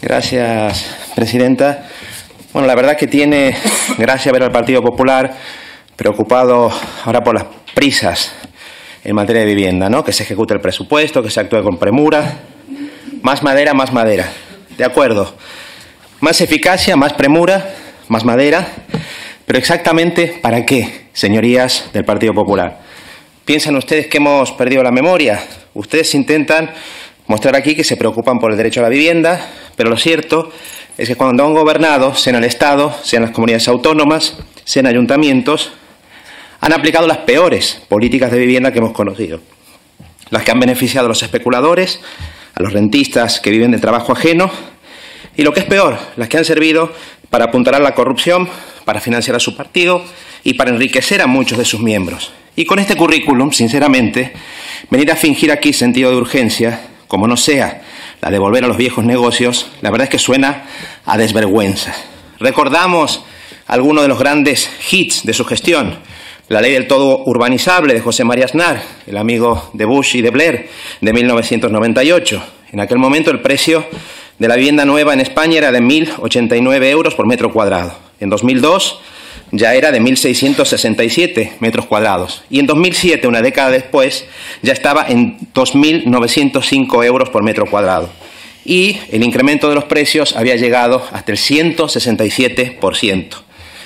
Gracias, presidenta. Bueno, la verdad que tiene gracia ver al Partido Popular preocupado ahora por las prisas en materia de vivienda, ¿no? Que se ejecute el presupuesto, que se actúe con premura. Más madera, más madera. De acuerdo. Más eficacia, más premura, más madera. Pero exactamente ¿para qué, señorías del Partido Popular? ¿Piensan ustedes que hemos perdido la memoria? Ustedes intentan mostrar aquí que se preocupan por el derecho a la vivienda, pero lo cierto es que cuando han gobernado, sea en el Estado, sea en las comunidades autónomas, sea en ayuntamientos, han aplicado las peores políticas de vivienda que hemos conocido. Las que han beneficiado a los especuladores, a los rentistas que viven de trabajo ajeno, y lo que es peor, las que han servido para apuntalar la corrupción, para financiar a su partido y para enriquecer a muchos de sus miembros. Y con este currículum, sinceramente, venir a fingir aquí sentido de urgencia, como no sea la de volver a los viejos negocios, la verdad es que suena a desvergüenza. Recordamos algunos de los grandes hits de su gestión. La ley del todo urbanizable de José María Aznar, el amigo de Bush y de Blair, de 1998. En aquel momento el precio de la vivienda nueva en España era de 1.089 euros por metro cuadrado. En 2002 ya era de 1.667 metros cuadrados. Y en 2007, una década después, ya estaba en 2.905 euros por metro cuadrado. Y el incremento de los precios había llegado hasta el 167%.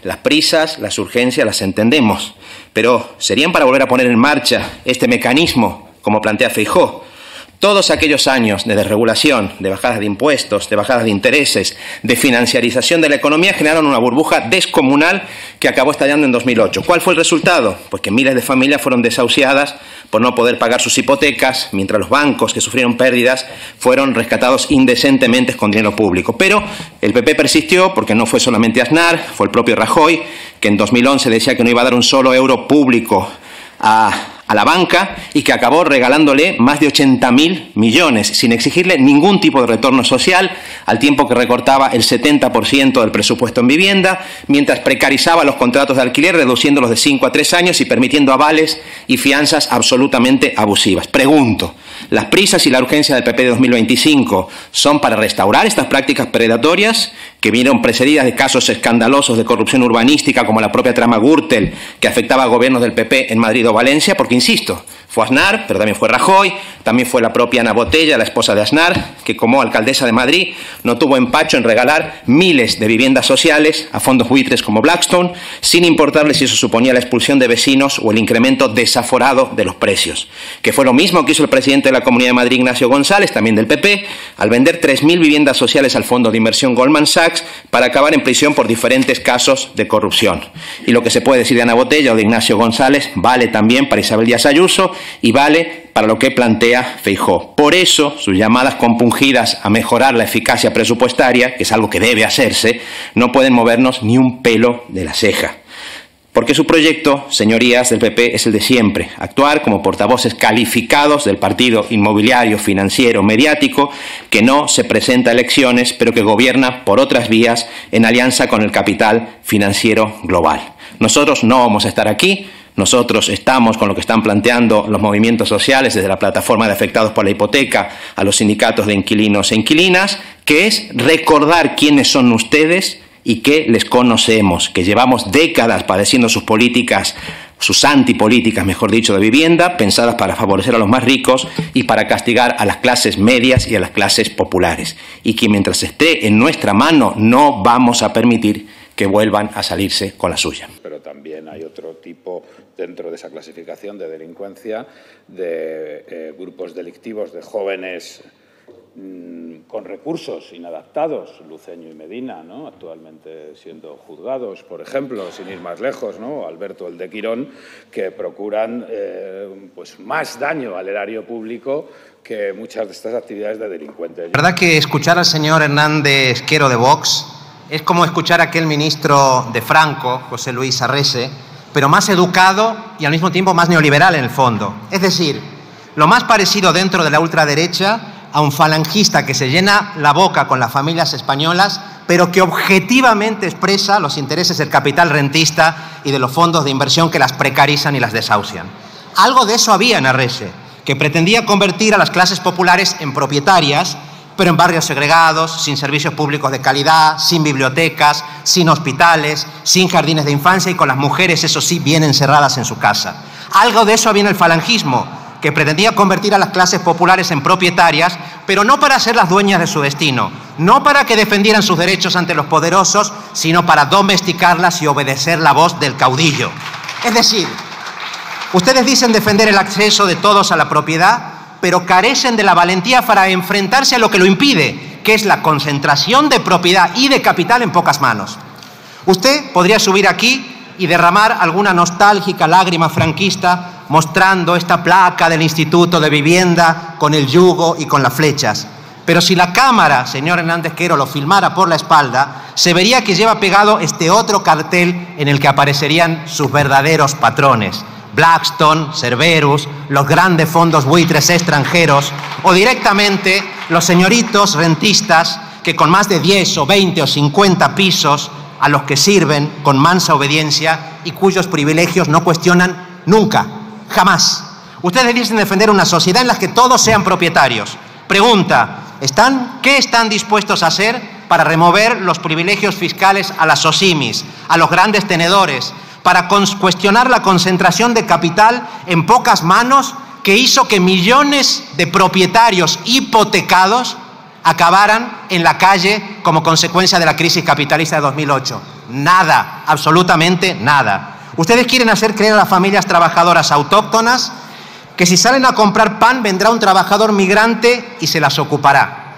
Las prisas, las urgencias, las entendemos, pero ¿serían para volver a poner en marcha este mecanismo, como plantea Feijóo? Todos aquellos años de desregulación, de bajadas de impuestos, de bajadas de intereses, de financiarización de la economía generaron una burbuja descomunal que acabó estallando en 2008. ¿Cuál fue el resultado? Pues que miles de familias fueron desahuciadas por no poder pagar sus hipotecas, mientras los bancos que sufrieron pérdidas fueron rescatados indecentemente con dinero público. Pero el PP persistió porque no fue solamente Aznar, fue el propio Rajoy, que en 2011 decía que no iba a dar un solo euro público a la banca y que acabó regalándole más de 80.000 millones, sin exigirle ningún tipo de retorno social, al tiempo que recortaba el 70% del presupuesto en vivienda, mientras precarizaba los contratos de alquiler, reduciéndolos de 5 a 3 años y permitiendo avales y fianzas absolutamente abusivas. Pregunto, ¿las prisas y la urgencia del PP de 2025 son para restaurar estas prácticas predatorias que vinieron precedidas de casos escandalosos de corrupción urbanística como la propia trama Gürtel que afectaba a gobiernos del PP en Madrid o Valencia? Porque, insisto, fue Aznar, pero también fue Rajoy, también fue la propia Ana Botella, la esposa de Aznar, que como alcaldesa de Madrid no tuvo empacho en regalar miles de viviendas sociales a fondos buitres como Blackstone, sin importarle si eso suponía la expulsión de vecinos o el incremento desaforado de los precios. Que fue lo mismo que hizo el presidente de la Comunidad de Madrid, Ignacio González, también del PP, al vender 3.000 viviendas sociales al fondo de inversión Goldman Sachs para acabar en prisión por diferentes casos de corrupción. Y lo que se puede decir de Ana Botella o de Ignacio González vale también para Isabel Díaz Ayuso y vale para lo que plantea Feijóo. Por eso, sus llamadas compungidas a mejorar la eficacia presupuestaria, que es algo que debe hacerse, no pueden movernos ni un pelo de la ceja. Porque su proyecto, señorías del PP, es el de siempre: actuar como portavoces calificados del partido inmobiliario, financiero, mediático, que no se presenta a elecciones, pero que gobierna por otras vías en alianza con el capital financiero global. Nosotros no vamos a estar aquí. Nosotros estamos con lo que están planteando los movimientos sociales, desde la plataforma de afectados por la hipoteca a los sindicatos de inquilinos e inquilinas, que es recordar quiénes son ustedes y que les conocemos, que llevamos décadas padeciendo sus políticas, sus antipolíticas, mejor dicho, de vivienda, pensadas para favorecer a los más ricos y para castigar a las clases medias y a las clases populares. Y que mientras esté en nuestra mano no vamos a permitir que vuelvan a salirse con la suya. Pero también hay otro tipo dentro de esa clasificación de delincuencia, de grupos delictivos, de jóvenes con recursos inadaptados, Luceño y Medina, ¿no?, actualmente siendo juzgados, por ejemplo, sin ir más lejos, ¿no?, Alberto el de Quirón, que procuran pues más daño al erario público que muchas de estas actividades de delincuentes. La verdad que escuchar al señor Hernández Quero de Vox es como escuchar a aquel ministro de Franco, José Luis Arrese, pero más educado y al mismo tiempo más neoliberal en el fondo. Es decir, lo más parecido dentro de la ultraderecha a un falangista que se llena la boca con las familias españolas, pero que objetivamente expresa los intereses del capital rentista y de los fondos de inversión que las precarizan y las desahucian. Algo de eso había en Arrese, que pretendía convertir a las clases populares en propietarias, pero en barrios segregados, sin servicios públicos de calidad, sin bibliotecas, sin hospitales, sin jardines de infancia y con las mujeres, eso sí, bien encerradas en su casa. Algo de eso había en el falangismo, que pretendía convertir a las clases populares en propietarias, pero no para hacerlas dueñas de su destino, no para que defendieran sus derechos ante los poderosos, sino para domesticarlas y obedecer la voz del caudillo. Es decir, ustedes dicen defender el acceso de todos a la propiedad, pero carecen de la valentía para enfrentarse a lo que lo impide, que es la concentración de propiedad y de capital en pocas manos. Usted podría subir aquí y derramar alguna nostálgica lágrima franquista mostrando esta placa del Instituto de Vivienda con el yugo y con las flechas. Pero si la cámara, señor Hernández Quero, lo filmara por la espalda, se vería que lleva pegado este otro cartel en el que aparecerían sus verdaderos patrones: Blackstone, Cerberus, los grandes fondos buitres extranjeros o directamente los señoritos rentistas que con más de 10 o 20 o 50 pisos a los que sirven con mansa obediencia y cuyos privilegios no cuestionan nunca, jamás. Ustedes dicen defender una sociedad en la que todos sean propietarios. Pregunta, ¿qué están dispuestos a hacer para remover los privilegios fiscales a las SOCIMIs, a los grandes tenedores, para cuestionar la concentración de capital en pocas manos que hizo que millones de propietarios hipotecados acabaran en la calle como consecuencia de la crisis capitalista de 2008? Nada, absolutamente nada. Ustedes quieren hacer creer a las familias trabajadoras autóctonas que si salen a comprar pan vendrá un trabajador migrante y se las ocupará.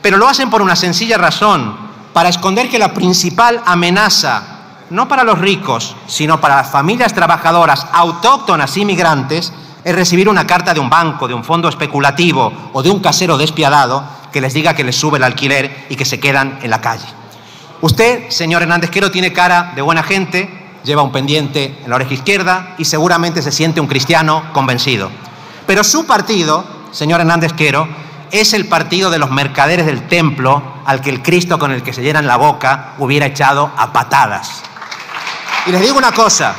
Pero lo hacen por una sencilla razón, para esconder que la principal amenaza, no para los ricos, sino para las familias trabajadoras autóctonas y migrantes, es recibir una carta de un banco, de un fondo especulativo o de un casero despiadado que les diga que les sube el alquiler y que se quedan en la calle. Usted, señor Hernández Quero, tiene cara de buena gente, lleva un pendiente en la oreja izquierda y seguramente se siente un cristiano convencido. Pero su partido, señor Hernández Quero, es el partido de los mercaderes del templo al que el Cristo con el que se llenan la boca hubiera echado a patadas. Y les digo una cosa,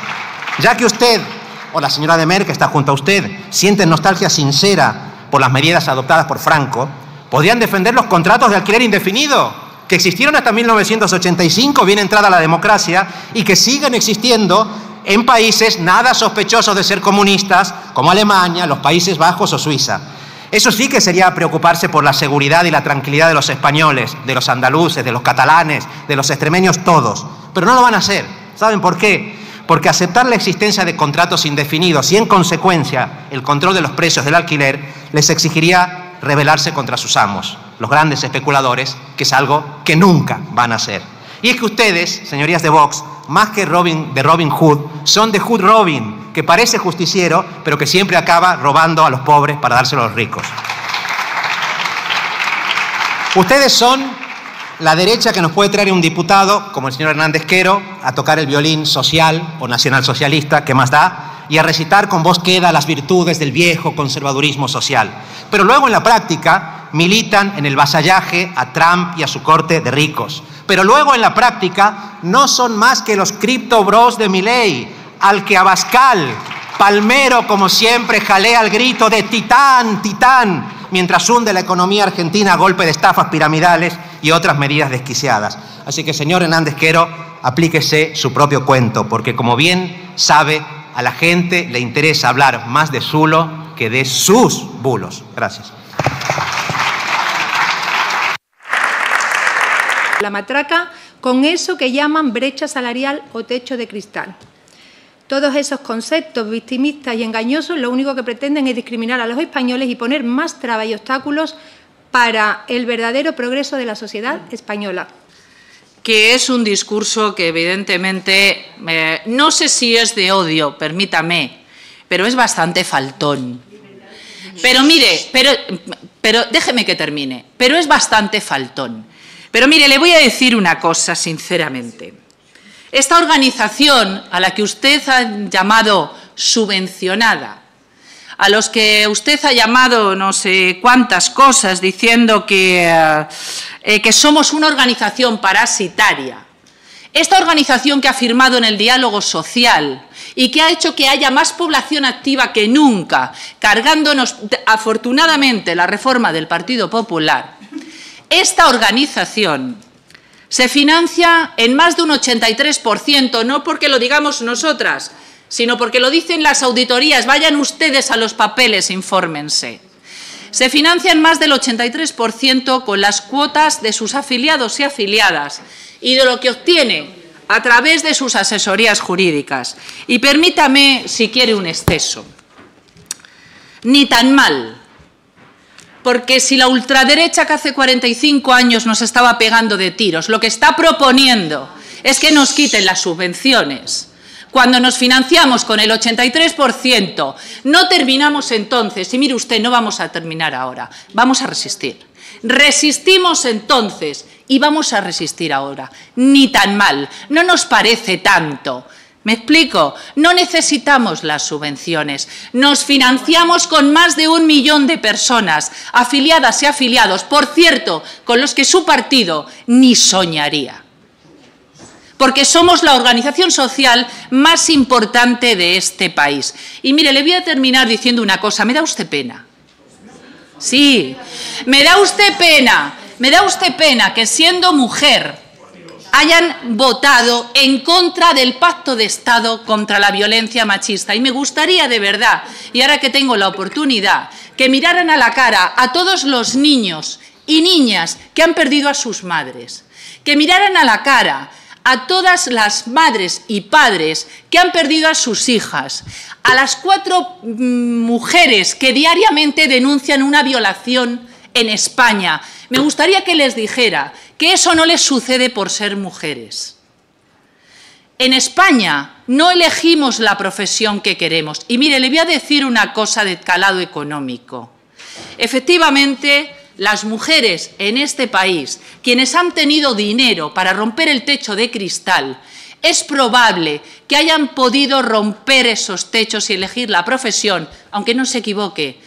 ya que usted o la señora Demer, que está junto a usted, sienten nostalgia sincera por las medidas adoptadas por Franco, podrían defender los contratos de alquiler indefinido que existieron hasta 1985, bien entrada la democracia, y que siguen existiendo en países nada sospechosos de ser comunistas, como Alemania, los Países Bajos o Suiza. Eso sí que sería preocuparse por la seguridad y la tranquilidad de los españoles, de los andaluces, de los catalanes, de los extremeños, todos. Pero no lo van a hacer. ¿Saben por qué? Porque aceptar la existencia de contratos indefinidos y, en consecuencia, el control de los precios del alquiler les exigiría rebelarse contra sus amos, los grandes especuladores, que es algo que nunca van a hacer. Y es que ustedes, señorías de Vox, más que de Robin Hood, son de Hood Robin, que parece justiciero, pero que siempre acaba robando a los pobres para dárselo a los ricos. Ustedes son la derecha que nos puede traer un diputado, como el señor Hernández Quero, a tocar el violín social o nacionalsocialista, que más da, y a recitar con voz queda las virtudes del viejo conservadurismo social. Pero luego en la práctica militan en el vasallaje a Trump y a su corte de ricos. Pero luego en la práctica no son más que los cripto bros de Milei, al que Abascal, Palmero, como siempre, jalea el grito de «Titán, Titán», mientras hunde la economía argentina a golpe de estafas piramidales y otras medidas desquiciadas. Así que, señor Hernández Quero, aplíquese su propio cuento, porque como bien sabe, a la gente le interesa hablar más de Zulo que de sus bulos. Gracias. La matraca con eso que llaman brecha salarial o techo de cristal. Todos esos conceptos victimistas y engañosos lo único que pretenden es discriminar a los españoles y poner más trabas y obstáculos para el verdadero progreso de la sociedad española. Que es un discurso que evidentemente, no sé si es de odio, permítame, pero es bastante faltón. Pero mire, pero déjeme que termine, pero es bastante faltón. Pero mire, le voy a decir una cosa sinceramente. Esta organización a la que usted ha llamado subvencionada, a los que usted ha llamado no sé cuántas cosas diciendo que somos una organización parasitaria, esta organización que ha firmado en el diálogo social y que ha hecho que haya más población activa que nunca, cargándonos afortunadamente la reforma del Partido Popular, esta organización se financia en más de un 83%, no porque lo digamos nosotras, sino porque lo dicen las auditorías. Vayan ustedes a los papeles, infórmense. Se financia en más del 83% con las cuotas de sus afiliados y afiliadas y de lo que obtiene a través de sus asesorías jurídicas. Y permítame, si quiere, un exceso. Ni tan mal, porque si la ultraderecha que hace 45 años nos estaba pegando de tiros, lo que está proponiendo es que nos quiten las subvenciones. Cuando nos financiamos con el 83%, no terminamos entonces, y mire usted, no vamos a terminar ahora, vamos a resistir. Resistimos entonces y vamos a resistir ahora. Ni tan mal, no nos parece tanto. ¿Me explico? No necesitamos las subvenciones. Nos financiamos con más de 1 millón de personas, afiliadas y afiliados, por cierto, con los que su partido ni soñaría. Porque somos la organización social más importante de este país. Y mire, le voy a terminar diciendo una cosa. ¿Me da usted pena? Sí, me da usted pena que siendo mujer hayan votado en contra del Pacto de Estado contra la violencia machista. Y me gustaría de verdad, y ahora que tengo la oportunidad, que miraran a la cara a todos los niños y niñas que han perdido a sus madres, que miraran a la cara a todas las madres y padres que han perdido a sus hijas, a las 4 mujeres que diariamente denuncian una violación en España. Me gustaría que les dijera que eso no les sucede por ser mujeres. En España no elegimos la profesión que queremos. Y mire, le voy a decir una cosa de calado económico. Efectivamente, las mujeres en este país, quienes han tenido dinero para romper el techo de cristal, es probable que hayan podido romper esos techos y elegir la profesión, aunque no se equivoque,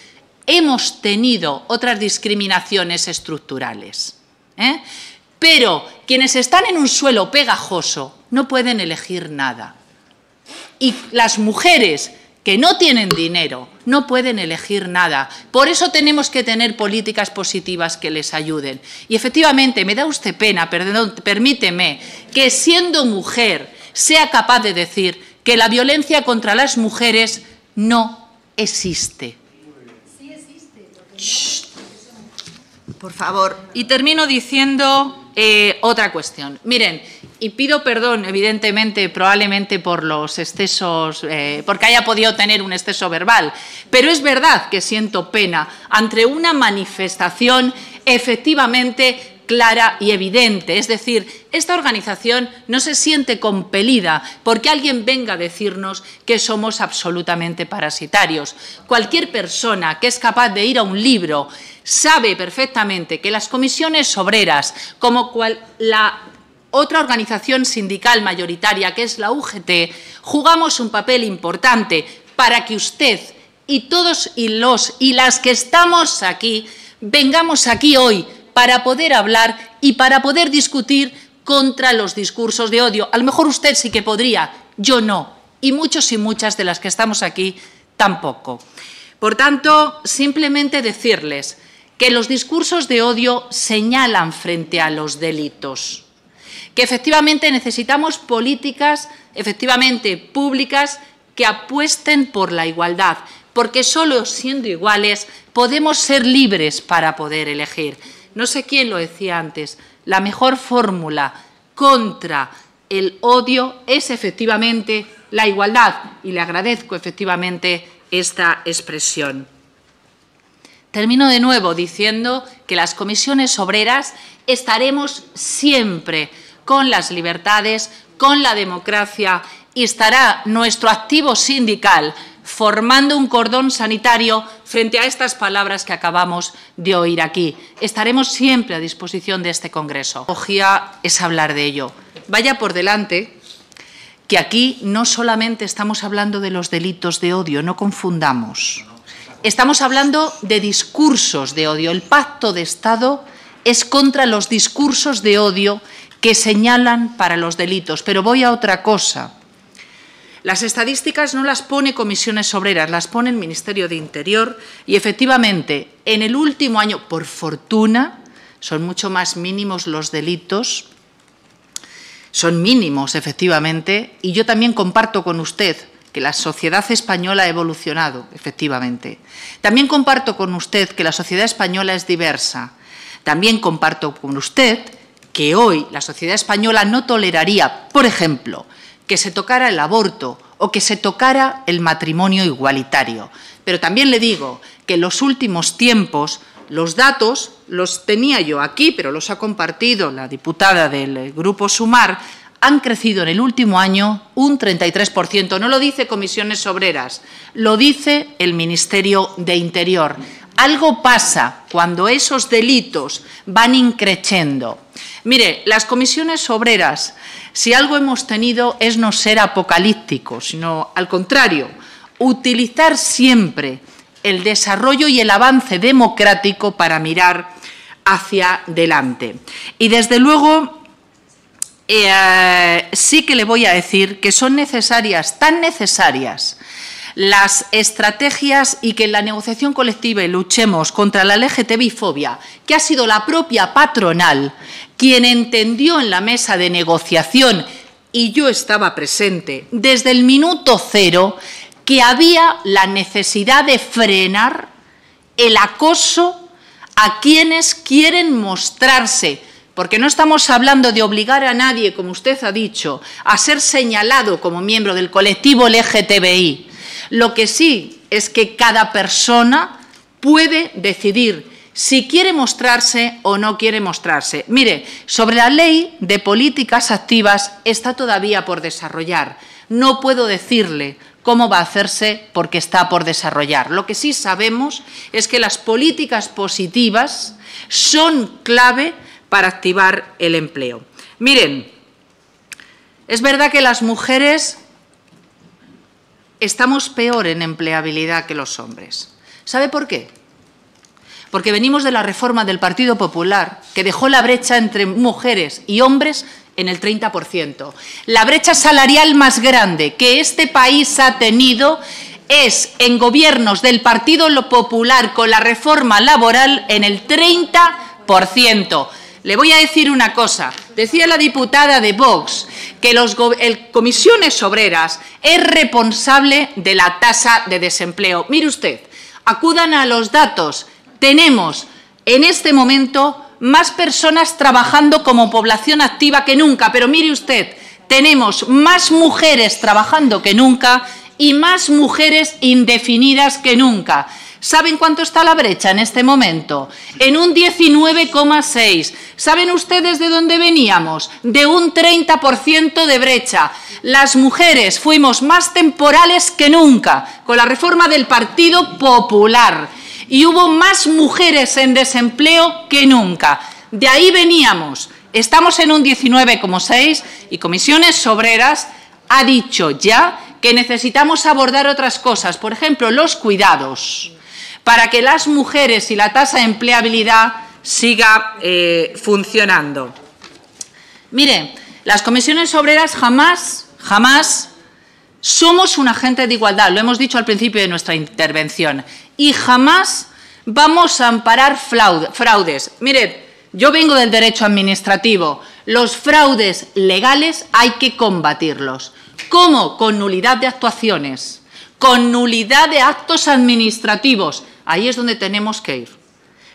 hemos tenido otras discriminaciones estructurales. Pero quienes están en un suelo pegajoso no pueden elegir nada. Y las mujeres que no tienen dinero no pueden elegir nada. Por eso tenemos que tener políticas positivas que les ayuden. Y efectivamente, me da usted pena, permíteme, que siendo mujer sea capaz de decir que la violencia contra las mujeres no existe. Sí existe. Shh. Por favor. Y termino diciendo otra cuestión. Miren, y pido perdón, evidentemente, probablemente por los excesos, porque haya podido tener un exceso verbal, pero es verdad que siento pena ante una manifestación efectivamente clara y evidente. Es decir, esta organización no se siente compelida porque alguien venga a decirnos que somos absolutamente parasitarios. Cualquier persona que es capaz de ir a un libro sabe perfectamente que las comisiones obreras, como la otra organización sindical mayoritaria, que es la UGT, jugamos un papel importante para que usted y todos y las que estamos aquí, vengamos aquí hoy para poder hablar y para poder discutir contra los discursos de odio. A lo mejor usted sí que podría, yo no, y muchos y muchas de las que estamos aquí tampoco. Por tanto, simplemente decirles que los discursos de odio señalan frente a los delitos, que efectivamente necesitamos políticas públicas que apuesten por la igualdad, porque solo siendo iguales podemos ser libres para poder elegir. No sé quién lo decía antes, la mejor fórmula contra el odio es efectivamente la igualdad, y le agradezco efectivamente esta expresión. Termino de nuevo diciendo que las comisiones obreras estaremos siempre con las libertades, con la democracia, y estará nuestro activo sindical formando un cordón sanitario frente a estas palabras que acabamos de oír aquí. Estaremos siempre a disposición de este Congreso. La pedagogía es hablar de ello. Vaya por delante que aquí no solamente estamos hablando de los delitos de odio, no confundamos. Estamos hablando de discursos de odio. El Pacto de Estado es contra los discursos de odio que señalan para los delitos. Pero voy a otra cosa. Las estadísticas no las pone Comisiones Obreras, las pone el Ministerio de Interior, y efectivamente en el último año, por fortuna, son mucho más mínimos los delitos, son mínimos, efectivamente, y yo también comparto con usted que la sociedad española ha evolucionado, efectivamente. También comparto con usted que la sociedad española es diversa. También comparto con usted que hoy la sociedad española no toleraría, por ejemplo, que se tocara el aborto o que se tocara el matrimonio igualitario. Pero también le digo que en los últimos tiempos los datos los tenía yo aquí, pero los ha compartido la diputada del Grupo Sumar, han crecido en el último año un 33%. No lo dice Comisiones Obreras, lo dice el Ministerio de Interior. Algo pasa cuando esos delitos van increciendo. Mire, las comisiones obreras, si algo hemos tenido es no ser apocalípticos, sino al contrario, utilizar siempre el desarrollo y el avance democrático para mirar hacia delante. Y desde luego sí que le voy a decir que son necesarias, tan necesarias, las estrategias y que en la negociación colectiva luchemos contra la LGTBI-fobia, que ha sido la propia patronal quien entendió en la mesa de negociación, y yo estaba presente desde el minuto cero, que había la necesidad de frenar el acoso a quienes quieren mostrarse, porque no estamos hablando de obligar a nadie, como usted ha dicho, a ser señalado como miembro del colectivo LGTBI. Lo que sí es que cada persona puede decidir si quiere mostrarse o no quiere mostrarse. Mire, sobre la ley de políticas activas está todavía por desarrollar. No puedo decirle cómo va a hacerse porque está por desarrollar. Lo que sí sabemos es que las políticas positivas son clave para activar el empleo. Miren, es verdad que las mujeres estamos peor en empleabilidad que los hombres. ¿Sabe por qué? Porque venimos de la reforma del Partido Popular, que dejó la brecha entre mujeres y hombres en el 30%. La brecha salarial más grande que este país ha tenido es en gobiernos del Partido Popular con la reforma laboral en el 30%. Le voy a decir una cosa. Decía la diputada de Vox que Comisiones Obreras es responsable de la tasa de desempleo. Mire usted, acudan a los datos. Tenemos en este momento más personas trabajando como población activa que nunca, pero mire usted, tenemos más mujeres trabajando que nunca y más mujeres indefinidas que nunca. ¿Saben cuánto está la brecha en este momento? En un 19,6. ¿Saben ustedes de dónde veníamos? De un 30% de brecha. Las mujeres fuimos más temporales que nunca con la reforma del Partido Popular y hubo más mujeres en desempleo que nunca. De ahí veníamos. Estamos en un 19,6 y Comisiones Obreras ha dicho ya que necesitamos abordar otras cosas, por ejemplo, los cuidados, para que las mujeres y la tasa de empleabilidad siga funcionando. Mire, las comisiones obreras jamás somos un agente de igualdad, lo hemos dicho al principio de nuestra intervención, y jamás vamos a amparar fraudes. Mire, yo vengo del derecho administrativo, los fraudes legales hay que combatirlos. ¿Cómo? Con nulidad de actuaciones, con nulidad de actos administrativos. Ahí es donde tenemos que ir.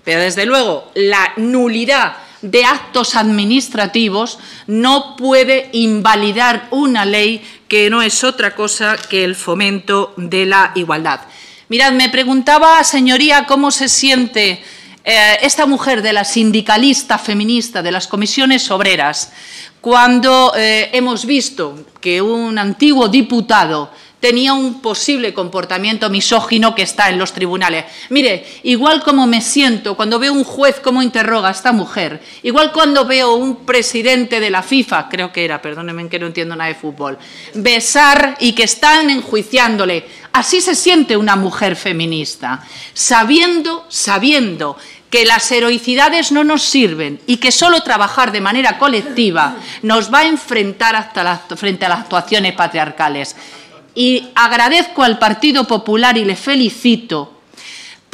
Pero, desde luego, la nulidad de actos administrativos no puede invalidar una ley que no es otra cosa que el fomento de la igualdad. Mirad, me preguntaba, señoría, cómo se siente esta mujer de la sindicalista feminista de las comisiones obreras cuando hemos visto que un antiguo diputado tenía un posible comportamiento misógino que está en los tribunales. Mire, igual como me siento cuando veo un juez cómo interroga a esta mujer, igual cuando veo un presidente de la FIFA, creo que era, perdónenme que no entiendo nada de fútbol, besar y que están enjuiciándole, así se siente una mujer feminista, sabiendo que las heroicidades no nos sirven y que solo trabajar de manera colectiva nos va a enfrentar frente a las actuaciones patriarcales. Y agradezco al Partido Popular y le felicito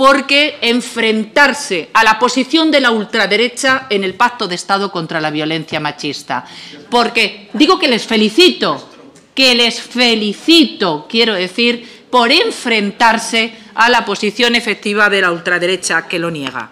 porque enfrentarse a la posición de la ultraderecha en el Pacto de Estado contra la violencia machista. Porque digo que les felicito, quiero decir, por enfrentarse a la posición efectiva de la ultraderecha que lo niega.